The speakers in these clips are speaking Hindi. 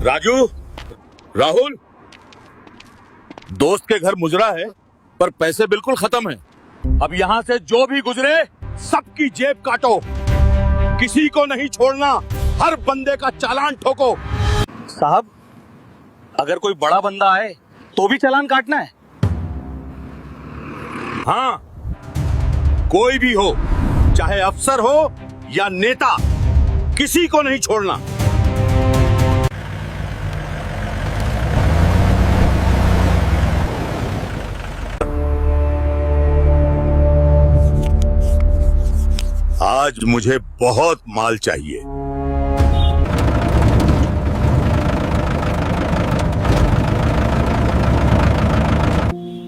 राजू, राहुल, दोस्त के घर मुजरा है पर पैसे बिल्कुल खत्म है। अब यहाँ से जो भी गुजरे सबकी जेब काटो, किसी को नहीं छोड़ना, हर बंदे का चालान ठोको। साहब, अगर कोई बड़ा बंदा आए तो भी चालान काटना है? हाँ, कोई भी हो, चाहे अफसर हो या नेता, किसी को नहीं छोड़ना। आज मुझे बहुत माल चाहिए।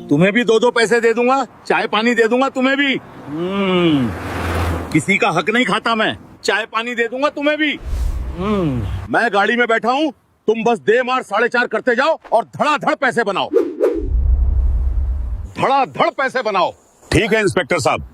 तुम्हें भी दो दो पैसे दे दूंगा, चाय पानी दे दूंगा तुम्हें भी। किसी का हक नहीं खाता मैं, चाय पानी दे दूंगा तुम्हें भी। मैं गाड़ी में बैठा हूं, तुम बस दे मार 4.5 करते जाओ और धड़ाधड़ पैसे बनाओ, धड़ाधड़ पैसे बनाओ। ठीक है इंस्पेक्टर साहब।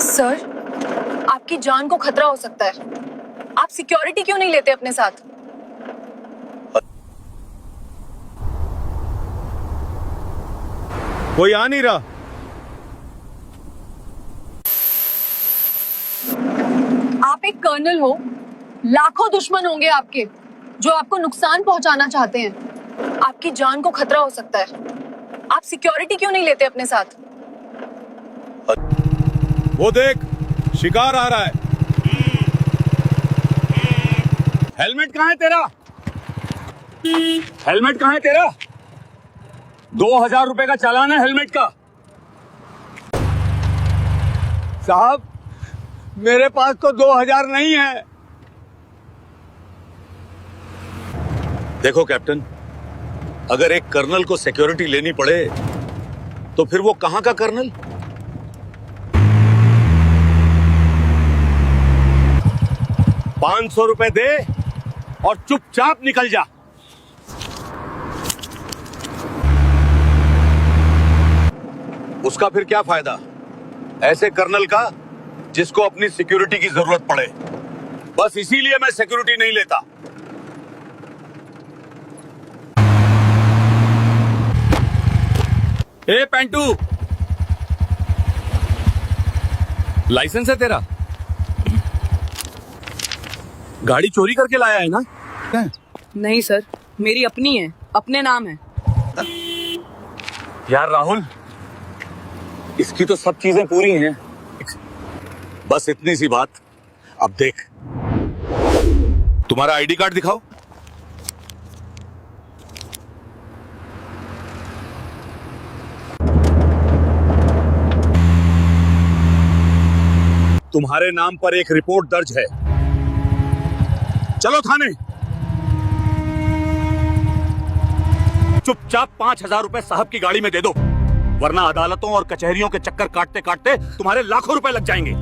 सर, आपकी जान को खतरा हो सकता है। आप सिक्योरिटी क्यों नहीं लेते अपने साथ? कोई आ नहीं रहा। आप एक कर्नल हो, लाखों दुश्मन होंगे आपके जो आपको नुकसान पहुंचाना चाहते हैं। आपकी जान को खतरा हो सकता है। आप सिक्योरिटी क्यों नहीं लेते अपने साथ? वो देख, शिकार आ रहा है। हेलमेट कहाँ है तेरा? हेलमेट कहाँ है तेरा? 2000 रुपए का चालान है हेलमेट का। साहब, मेरे पास तो 2000 नहीं है। देखो कैप्टन, अगर एक कर्नल को सिक्योरिटी लेनी पड़े तो फिर वो कहां का कर्नल? 500 रुपए दे और चुपचाप निकल जा। उसका फिर क्या फायदा ऐसे कर्नल का जिसको अपनी सिक्योरिटी की जरूरत पड़े। बस इसीलिए मैं सिक्योरिटी नहीं लेता। ए पेंटू, लाइसेंस है तेरा? गाड़ी चोरी करके लाया है ना? नहीं सर, मेरी अपनी है, अपने नाम है। यार राहुल, इसकी तो सब चीजें पूरी हैं, बस इतनी सी बात। अब देख, तुम्हारा आईडी कार्ड दिखाओ। तुम्हारे नाम पर एक रिपोर्ट दर्ज है, चलो थाने। चुपचाप 5000 रुपए साहब की गाड़ी में दे दो, वरना अदालतों और कचहरियों के चक्कर काटते काटते तुम्हारे लाखों रुपए लग जाएंगे।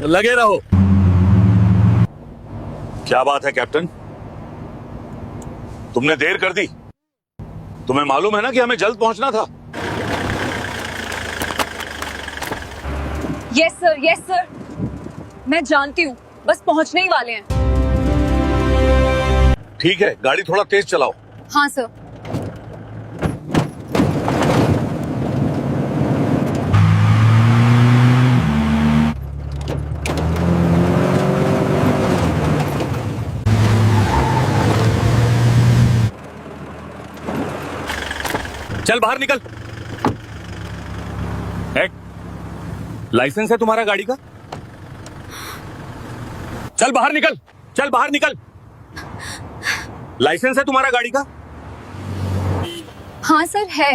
लगे रहो। क्या बात है कैप्टन, तुमने देर कर दी। तुम्हें मालूम है ना कि हमें जल्द पहुंचना था। यस सर, मैं जानती हूँ, बस पहुँचने ही वाले हैं। ठीक है, गाड़ी थोड़ा तेज चलाओ। हाँ सर। चल बाहर निकल। लाइसेंस है तुम्हारा गाड़ी का? चल बाहर निकल, चल बाहर निकल। लाइसेंस है तुम्हारा गाड़ी का? हाँ सर है,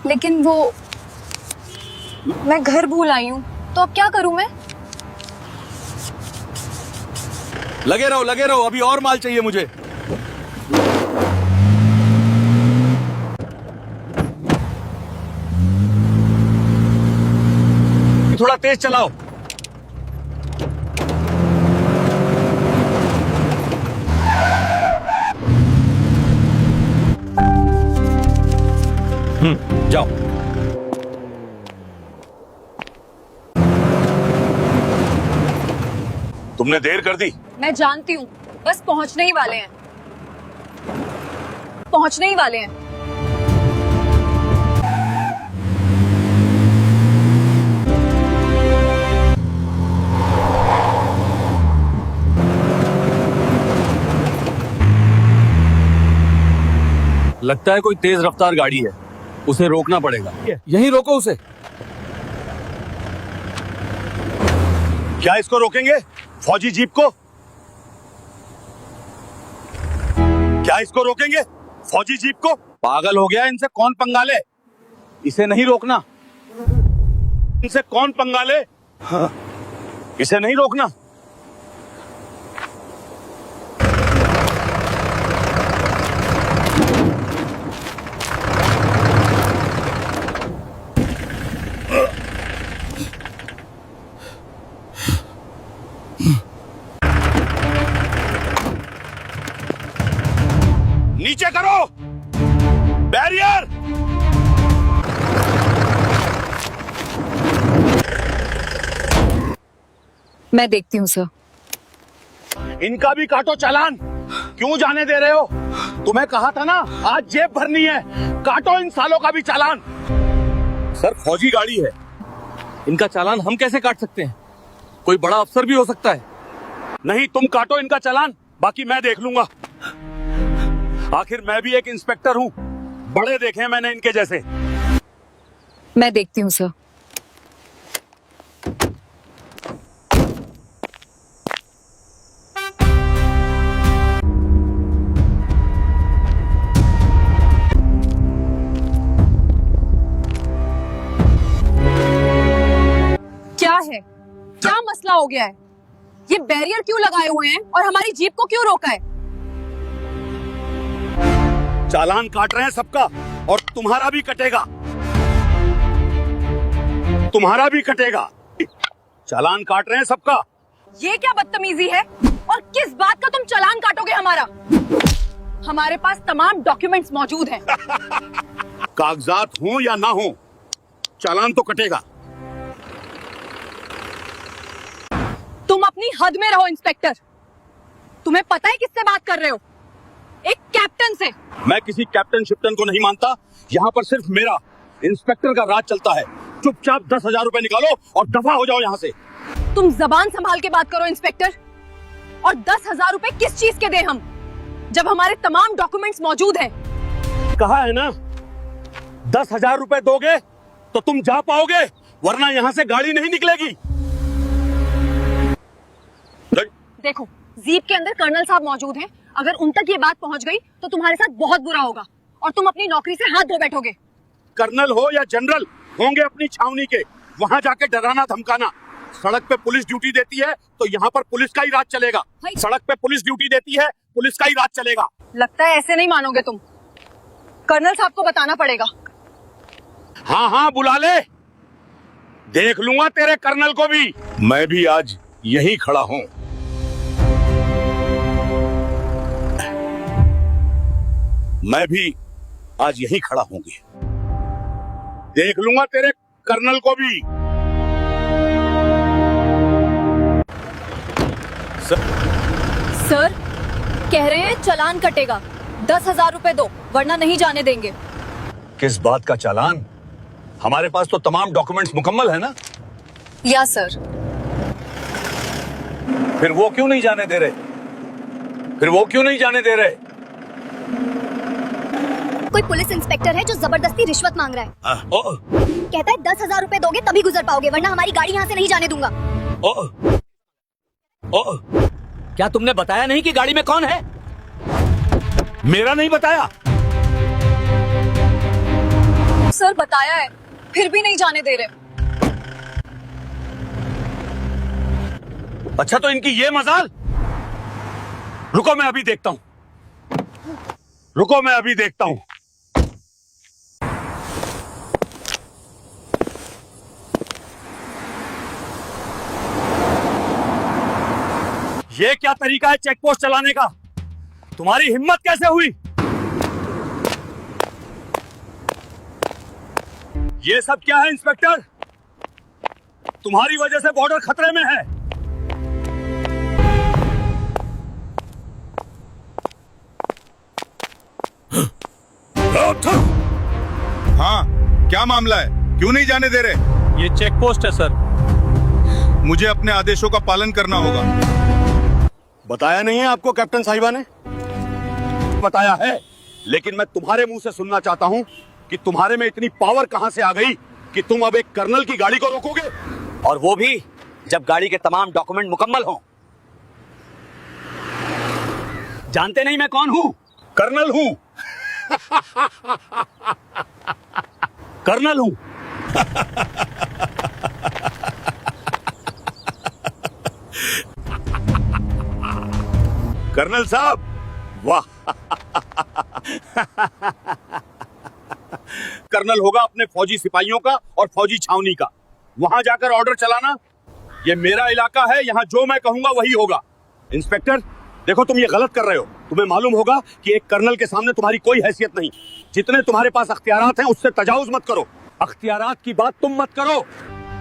लेकिन वो मैं घर भूल आई हूँ, तो अब क्या करूँ मैं? लगे रहो, अभी और माल चाहिए मुझे। थोड़ा तेज चलाओ। जाओ। तुमने देर कर दी। मैं जानती हूँ, बस पहुँचने ही वाले हैं। पहुँचने ही वाले हैं। लगता है कोई तेज रफ्तार गाड़ी है, उसे रोकना पड़ेगा। यहीं रोको उसे। क्या इसको रोकेंगे? फौजी जीप को? क्या इसको रोकेंगे? फौजी जीप को? पागल हो गया, इनसे कौन पंगा ले? इसे नहीं रोकना। इनसे कौन पंगा ले? हाँ। इसे नहीं रोकना। नीचे करो बैरियर। मैं देखती हूँ सर। इनका भी काटो चालान। क्यों जाने दे रहे हो? तुम्हें कहा था ना आज जेब भरनी है। काटो इन सालों का भी चालान। सर फौजी गाड़ी है, इनका चालान हम कैसे काट सकते हैं? कोई बड़ा अफसर भी हो सकता है। नहीं, तुम काटो इनका चालान, बाकी मैं देख लूंगा। आखिर मैं भी एक इंस्पेक्टर हूँ, बड़े देखे हैं मैंने इनके जैसे। मैं देखती हूँ सर। क्या है? क्या मसला हो गया है? ये बैरियर क्यों लगाए हुए हैं और हमारी जीप को क्यों रोका है? चालान काट रहे हैं सबका, और तुम्हारा भी कटेगा। तुम्हारा भी कटेगा। चालान काट रहे हैं सबका। ये क्या बदतमीजी है? और किस बात का तुम चालान काटोगे हमारा? हमारे पास तमाम डॉक्यूमेंट्स मौजूद हैं। कागजात हो या ना हो, चालान तो कटेगा। तुम अपनी हद में रहो इंस्पेक्टर। तुम्हें पता है किससे बात कर रहे हो? एक कैप्टन से। मैं किसी कैप्टन शिप्टन को नहीं मानता। यहाँ पर सिर्फ मेरा इंस्पेक्टर का राज चलता है। चुपचाप 10,000 रुपए निकालो और दफा हो जाओ यहाँ से। तुम जबान संभाल के बात करो इंस्पेक्टर। और 10,000 रुपए किस चीज के दें हम, जब हमारे तमाम डॉक्यूमेंट्स मौजूद हैं? कहा है ना, 10,000 रुपए दोगे तो तुम जा पाओगे, वरना यहाँ से गाड़ी नहीं निकलेगी। देखो, जीप के अंदर कर्नल साहब मौजूद हैं। अगर उन तक ये बात पहुंच गई तो तुम्हारे साथ बहुत बुरा होगा और तुम अपनी नौकरी से हाथ धो बैठोगे। कर्नल हो या जनरल, होंगे अपनी छावनी के, वहाँ जाके डराना धमकाना। सड़क पे पुलिस ड्यूटी देती है तो यहाँ पर पुलिस का ही राज चलेगा। सड़क पे पुलिस ड्यूटी देती है, पुलिस का ही राज चलेगा। लगता है ऐसे नहीं मानोगे तुम। कर्नल साहब को बताना पड़ेगा। हाँ हाँ, बुला ले, देख लूंगा तेरे कर्नल को भी। मैं भी आज यहीं खड़ा हूँ। मैं भी आज यहीं खड़ा होंगे, देख लूंगा तेरे कर्नल को भी। सर कह रहे हैं चालान कटेगा। 10,000 रुपए दो, वरना नहीं जाने देंगे। किस बात का चालान? हमारे पास तो तमाम डॉक्यूमेंट्स मुकम्मल है ना। या सर। फिर वो क्यों नहीं जाने दे रहे? फिर वो क्यों नहीं जाने दे रहे? कोई पुलिस इंस्पेक्टर है जो जबरदस्ती रिश्वत मांग रहा है। कहता है 10,000 रुपए दोगे तभी गुजर पाओगे, वरना हमारी गाड़ी यहाँ से नहीं जाने दूंगा। क्या तुमने बताया नहीं कि गाड़ी में कौन है? मेरा नहीं बताया। सर बताया है, फिर भी नहीं जाने दे रहे। अच्छा तो इनकी ये मजाल। रुको मैं अभी देखता हूं, रुको मैं अभी देखता हूं। ये क्या तरीका है चेक पोस्ट चलाने का? तुम्हारी हिम्मत कैसे हुई? ये सब क्या है इंस्पेक्टर? तुम्हारी वजह से बॉर्डर खतरे में है। हाँ, क्या मामला है? क्यों नहीं जाने दे रहे? ये चेक पोस्ट है सर। मुझे अपने आदेशों का पालन करना होगा। बताया नहीं है आपको कैप्टन साहिबा ने? बताया है, लेकिन मैं तुम्हारे मुंह से सुनना चाहता हूं कि तुम्हारे में इतनी पावर कहां से आ गई कि तुम अब एक कर्नल की गाड़ी को रोकोगे, और वो भी जब गाड़ी के तमाम डॉक्यूमेंट मुकम्मल हों। जानते नहीं मैं कौन हूं? कर्नल हूं। कर्नल हूं। कर्नल साहब, वाह। कर्नल होगा अपने फौजी सिपाहियों का और फौजी छावनी का, वहां जाकर ऑर्डर चलाना। ये मेरा इलाका है, यहां जो मैं कहूंगा वही होगा। इंस्पेक्टर देखो, तुम ये गलत कर रहे हो। तुम्हें मालूम होगा कि एक कर्नल के सामने तुम्हारी कोई हैसियत नहीं। जितने तुम्हारे पास अख्तियारात हैं उससे तजावुज मत करो। अख्तियारात की बात तुम मत करो।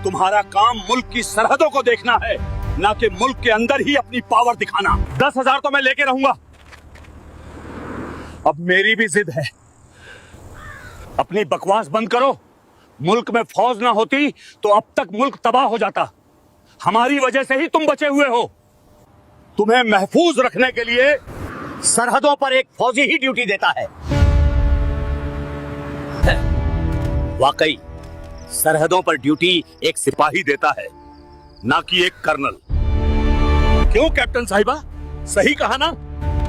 तुम्हारा काम मुल्क की सरहदों को देखना है, ना कि मुल्क के अंदर ही अपनी पावर दिखाना। 10,000 तो मैं लेके रहूंगा। अब मेरी भी जिद है। अपनी बकवास बंद करो। मुल्क में फौज ना होती तो अब तक मुल्क तबाह हो जाता। हमारी वजह से ही तुम बचे हुए हो। तुम्हें महफूज रखने के लिए सरहदों पर एक फौजी ही ड्यूटी देता है। वाकई सरहदों पर ड्यूटी एक सिपाही देता है, ना कि एक कर्नल। क्यों कैप्टन साहिबा, सही कहा ना?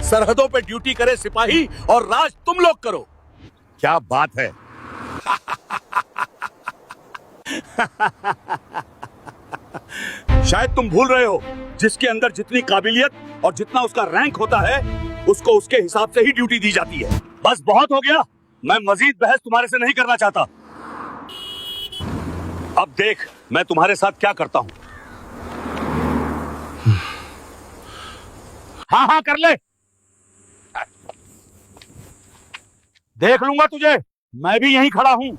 सरहदों पर ड्यूटी करे सिपाही और राज तुम लोग करो। क्या बात है। शायद तुम भूल रहे हो, जिसके अंदर जितनी काबिलियत और जितना उसका रैंक होता है उसको उसके हिसाब से ही ड्यूटी दी जाती है। बस बहुत हो गया, मैं मजीद बहस तुम्हारे से नहीं करना चाहता। अब देख मैं तुम्हारे साथ क्या करता हूं। हाँ हाँ कर ले, देख लूंगा तुझे। मैं भी यहीं खड़ा हूं।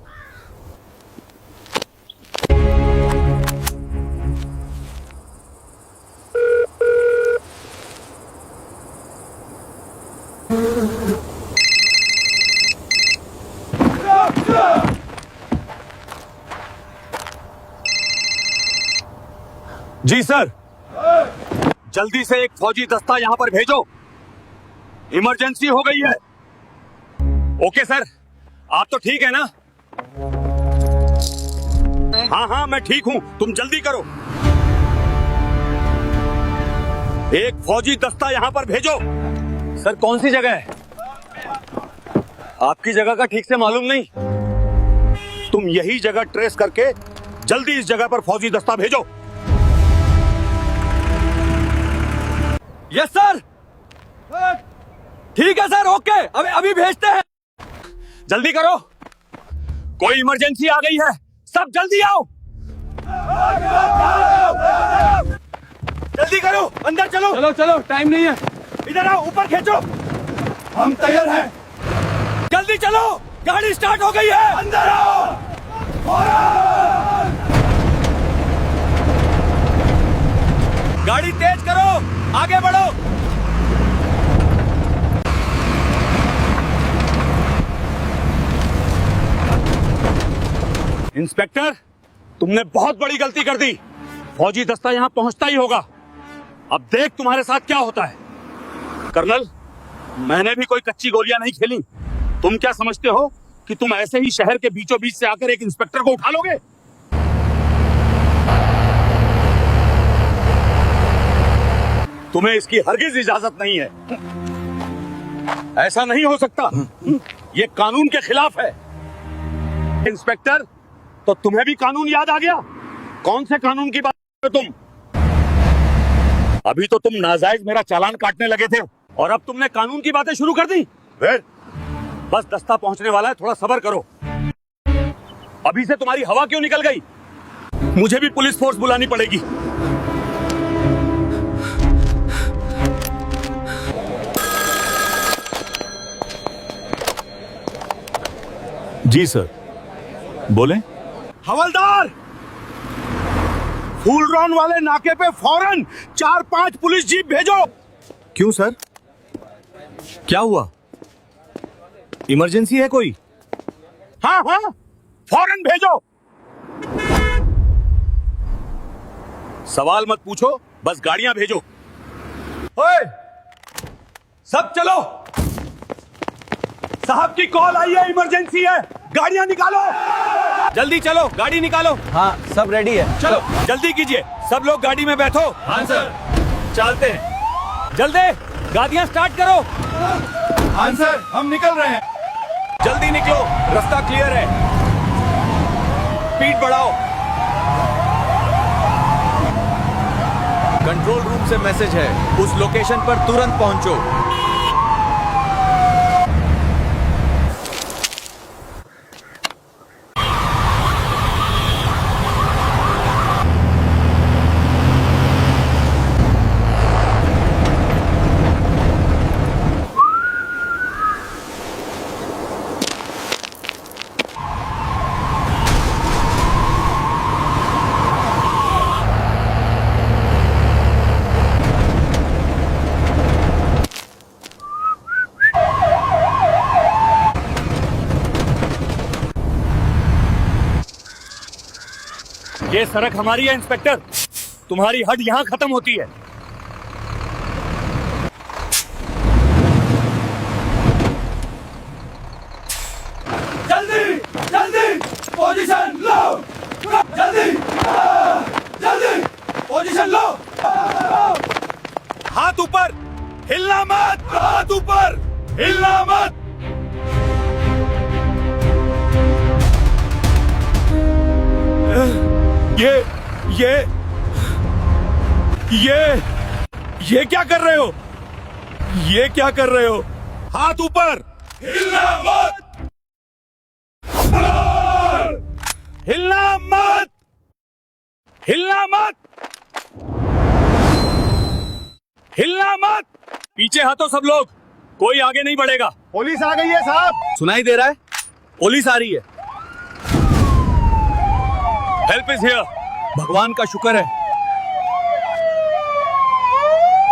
जी सर, जल्दी से एक फौजी दस्ता यहां पर भेजो, इमरजेंसी हो गई है। ओके सर, आप तो ठीक है ना? हाँ हाँ मैं ठीक हूं, तुम जल्दी करो। एक फौजी दस्ता यहां पर भेजो। सर कौन सी जगह है? आपकी जगह का ठीक से मालूम नहीं। तुम यही जगह ट्रेस करके जल्दी इस जगह पर फौजी दस्ता भेजो। Yes sir. ठीक है सर, ओके, अभी भेजते हैं। जल्दी करो, कोई इमरजेंसी आ गई है, सब जल्दी आओ। जल्दी करो, अंदर चलो। चलो चलो, टाइम नहीं है। इधर आओ, ऊपर खींचो। हम तैयार हैं। जल्दी चलो, गाड़ी स्टार्ट हो गई है। अंदर आओ। गाड़ी तेज करो, आगे बढ़ो। इंस्पेक्टर, तुमने बहुत बड़ी गलती कर दी। फौजी दस्ता यहां पहुंचता ही होगा। अब देख तुम्हारे साथ क्या होता है। कर्नल, मैंने भी कोई कच्ची गोलियां नहीं खेली। तुम क्या समझते हो कि तुम ऐसे ही शहर के बीचों बीच से आकर एक इंस्पेक्टर को उठा लोगे? तुम्हें इसकी हरगिज इजाजत नहीं है। ऐसा नहीं हो सकता, ये कानून के खिलाफ है। इंस्पेक्टर, तो तुम्हें भी कानून याद आ गया? कौन से कानून की बात कर रहे हो तुम? अभी तो तुम नाजायज मेरा चालान काटने लगे थे और अब तुमने कानून की बातें शुरू कर दी। फिर बस दस्ता पहुंचने वाला है, थोड़ा सब्र करो। अभी से तुम्हारी हवा क्यों निकल गई? मुझे भी पुलिस फोर्स बुलानी पड़ेगी। जी सर, बोले। हवलदार, फूल रॉन वाले नाके पे फौरन 4-5 पुलिस जीप भेजो। क्यों सर, क्या हुआ? इमरजेंसी है कोई? हाँ हाँ, फौरन भेजो। सवाल मत पूछो, बस गाड़ियां भेजो। ओए, सब चलो। साहब की कॉल आई है, इमरजेंसी है, गाड़ियां निकालो। जल्दी चलो, गाड़ी निकालो। हाँ, सब रेडी है। चलो जल्दी कीजिए, सब लोग गाड़ी में बैठो। हाँ सर। चलते हैं। जल्दी गाड़ियां स्टार्ट करो। हाँ सर, हम निकल रहे हैं। जल्दी निकलो, रास्ता क्लियर है। स्पीड बढ़ाओ। कंट्रोल रूम से मैसेज है, उस लोकेशन पर तुरंत पहुंचो। ये सड़क हमारी है इंस्पेक्टर, तुम्हारी हद यहाँ खत्म होती है। जल्दी जल्दी पोजीशन लो। जल्दी जल्दी पोजीशन लो। हाथ ऊपर, हिलना मत। हाथ ऊपर, हिलना मत। ये क्या कर रहे हो? ये क्या कर रहे हो? हाथ ऊपर, हिलना मत। हिलना मत, हिलना मत, हिलना मत। पीछे हटो सब लोग, कोई आगे नहीं बढ़ेगा। पुलिस आ गई है साहब। सुनाई दे रहा है? पुलिस आ रही है। Help is here. भगवान का शुक्र है।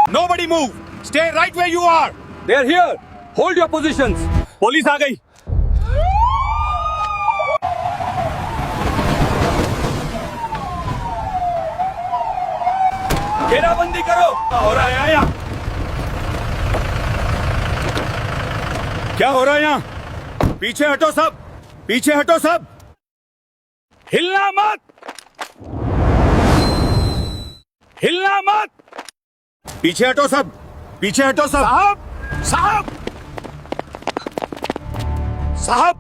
Nobody move. Stay right where you are. They are here. Hold your positions. Police आ गई। घेराबंदी करो। हो रहा है यहाँ? क्या हो रहा है यहाँ? पीछे हटो सब, पीछे हटो सब। हिलना मत, हिलना मत। पीछे हटो सब, पीछे हटो सब। साहब, साहब, साहब,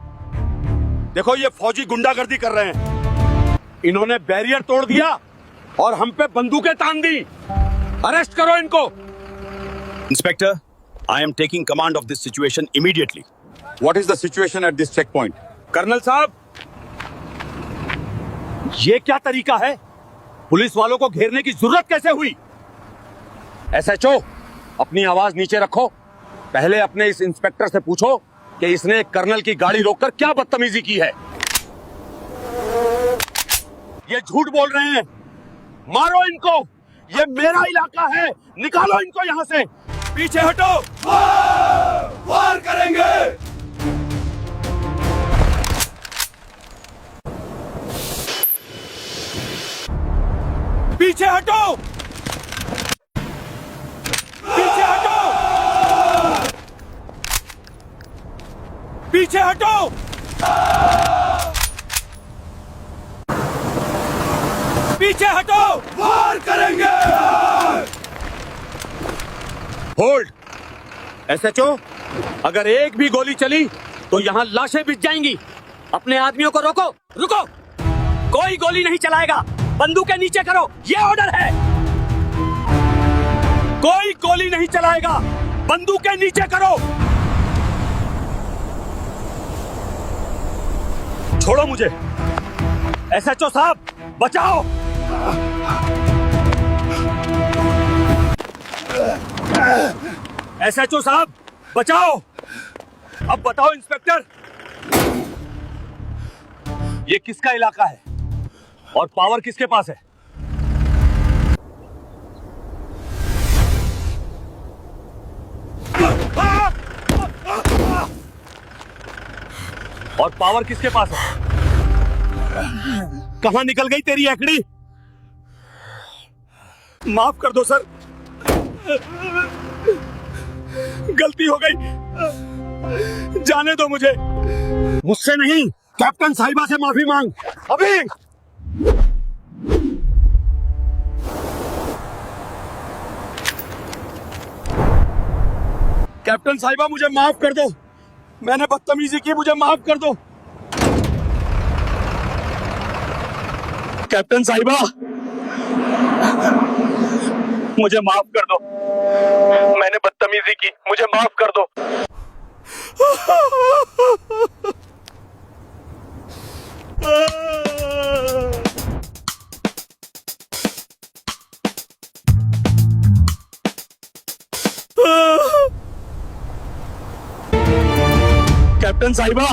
देखो ये फौजी गुंडागर्दी कर रहे हैं। इन्होंने बैरियर तोड़ दिया और हम पे बंदूकें तान दी। अरेस्ट करो इनको। Inspector, I am taking command of this situation immediately. What is the situation at this checkpoint? Colonel साहब, ये क्या तरीका है? पुलिस वालों को घेरने की जरूरत कैसे हुई? SHO, अपनी आवाज नीचे रखो। पहले अपने इस इंस्पेक्टर से पूछो कि इसने एक कर्नल की गाड़ी रोककर क्या बदतमीजी की है। ये झूठ बोल रहे हैं। मारो इनको, ये मेरा इलाका है। निकालो इनको यहां से। पीछे हटो। वार करेंगे। पीछे हटो, पीछे हटो, पीछे हटो। पीछे हटो। वार करेंगे। होल्ड। SHO, अगर एक भी गोली चली तो यहाँ लाशें बिछ जाएंगी। अपने आदमियों को रोको। रुको, कोई गोली नहीं चलाएगा। बंदूकें नीचे करो, ये ऑर्डर है। कोई गोली नहीं चलाएगा, बंदूकें नीचे करो। छोड़ो मुझे। एसएचओ साहब, बचाओ। एसएचओ साहब, बचाओ। अब बताओ इंस्पेक्टर, ये किसका इलाका है और पावर किसके पास है? और पावर किसके पास है? कहां निकल गई तेरी एकड़ी? माफ कर दो सर, गलती हो गई, जाने दो मुझे। मुझसे नहीं, कैप्टन साहिबा से माफी मांग अभी। कैप्टन साहिबा, मुझे माफ कर दो, मैंने बदतमीजी की, मुझे माफ कर दो। कैप्टन साहिबा, मुझे माफ कर दो, मैंने बदतमीजी की, मुझे माफ कर दो। कैप्टन साहिबा,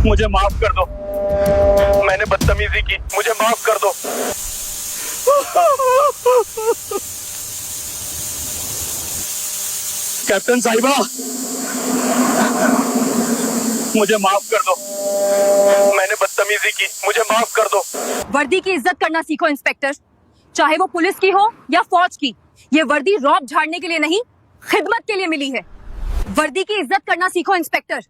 मुझे माफ कर दो, मैंने बदतमीजी की, मुझे माफ कर दो। कैप्टन साहिबा, मुझे माफ कर दो, मैंने बदतमीजी की, मुझे माफ कर दो। वर्दी की इज्जत करना सीखो इंस्पेक्टर, चाहे वो पुलिस की हो या फौज की। ये वर्दी रौब झाड़ने के लिए नहीं, खिदमत के लिए मिली है। वर्दी की इज्जत करना सीखो इंस्पेक्टर।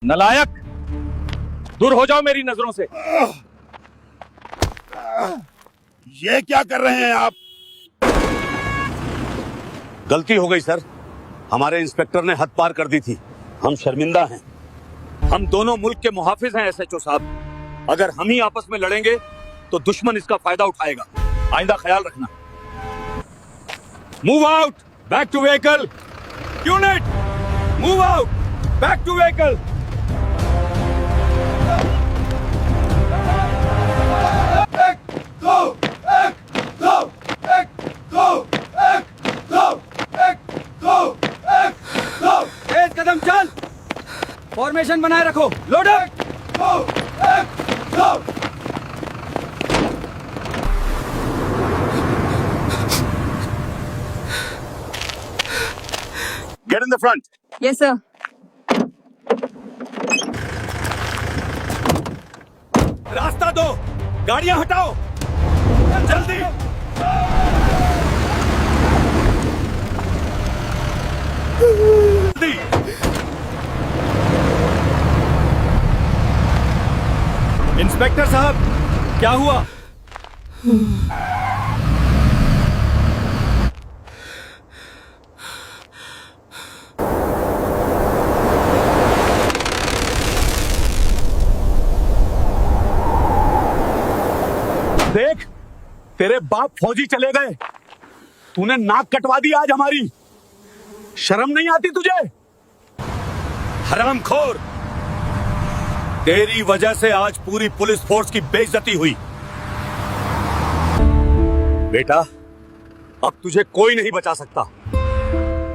नालायक, दूर हो जाओ मेरी नजरों से। ये क्या कर रहे हैं आप? गलती हो गई सर, हमारे इंस्पेक्टर ने हद पार कर दी थी, हम शर्मिंदा हैं। हम दोनों मुल्क के मुहाफिज हैं एसएचओ साहब, अगर हम ही आपस में लड़ेंगे तो दुश्मन इसका फायदा उठाएगा, आइंदा ख्याल रखना। Move out, back to vehicle. Unit, move out, back to vehicle. तेज कदम चल, फॉर्मेशन बनाए रखो। Load up, go. Get in the front. Yes sir. रास्ता दो, गाड़ियां हटाओ, जल्दी। जल्दी। इंस्पेक्टर साहब, क्या हुआ? देख, तेरे बाप फौजी चले गए, तूने नाक कटवा दी आज हमारी। शर्म नहीं आती तुझे? हरामखोर, तेरी वजह से आज पूरी पुलिस फोर्स की बेइज्जती हुई। बेटा, अब तुझे कोई नहीं बचा सकता,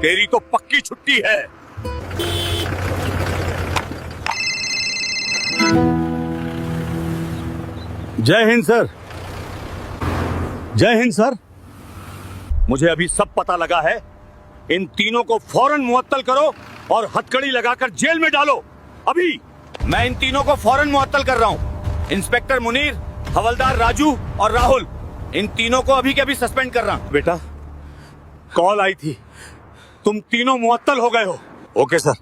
तेरी तो पक्की छुट्टी है। जय हिंद सर। जय हिंद सर। मुझे अभी सब पता लगा है, इन तीनों को फौरन मुअत्तल करो और हथकड़ी लगाकर जेल में डालो। अभी मैं इन तीनों को फौरन मुअत्तल कर रहा हूं। इंस्पेक्टर मुनीर, हवलदार राजू और राहुल, इन तीनों को अभी के अभी सस्पेंड कर रहा हूं। बेटा, कॉल आई थी, तुम तीनों मुअत्तल हो गए हो। ओके सर,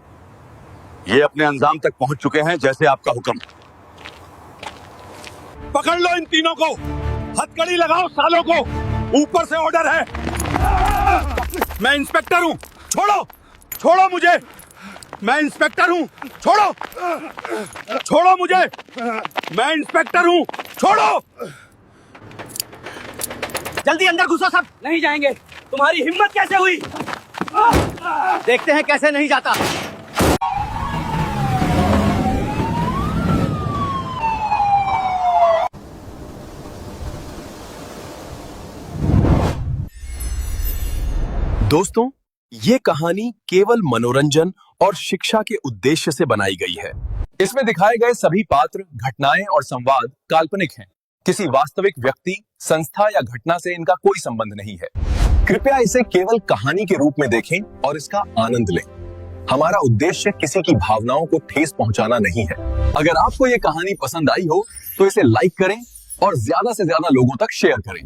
ये अपने अंजाम तक पहुंच चुके हैं, जैसे आपका हुक्म। पकड़ लो इन तीनों को, हथकड़ी लगाओ सालों को, ऊपर से ऑर्डर है। मैं इंस्पेक्टर हूं, छोड़ो, छोड़ो मुझे। मैं इंस्पेक्टर हूँ, छोड़ो, छोड़ो मुझे, मैं इंस्पेक्टर हूँ, छोड़ो। जल्दी अंदर घुसो सब। नहीं जाएंगे। तुम्हारी हिम्मत कैसे हुई? देखते हैं कैसे नहीं जाता। दोस्तों, ये कहानी केवल मनोरंजन और शिक्षा के उद्देश्य से बनाई गई है। इसमें दिखाए गए सभी पात्र, घटनाएं और संवाद काल्पनिक हैं। किसी वास्तविक व्यक्ति, संस्था या घटना से इनका कोई संबंध नहीं है। कृपया इसे केवल कहानी के रूप में देखें और इसका आनंद लें। हमारा उद्देश्य किसी की भावनाओं को ठेस पहुंचाना नहीं है। अगर आपको ये कहानी पसंद आई हो तो इसे लाइक करें और ज्यादा से ज्यादा लोगों तक शेयर करें।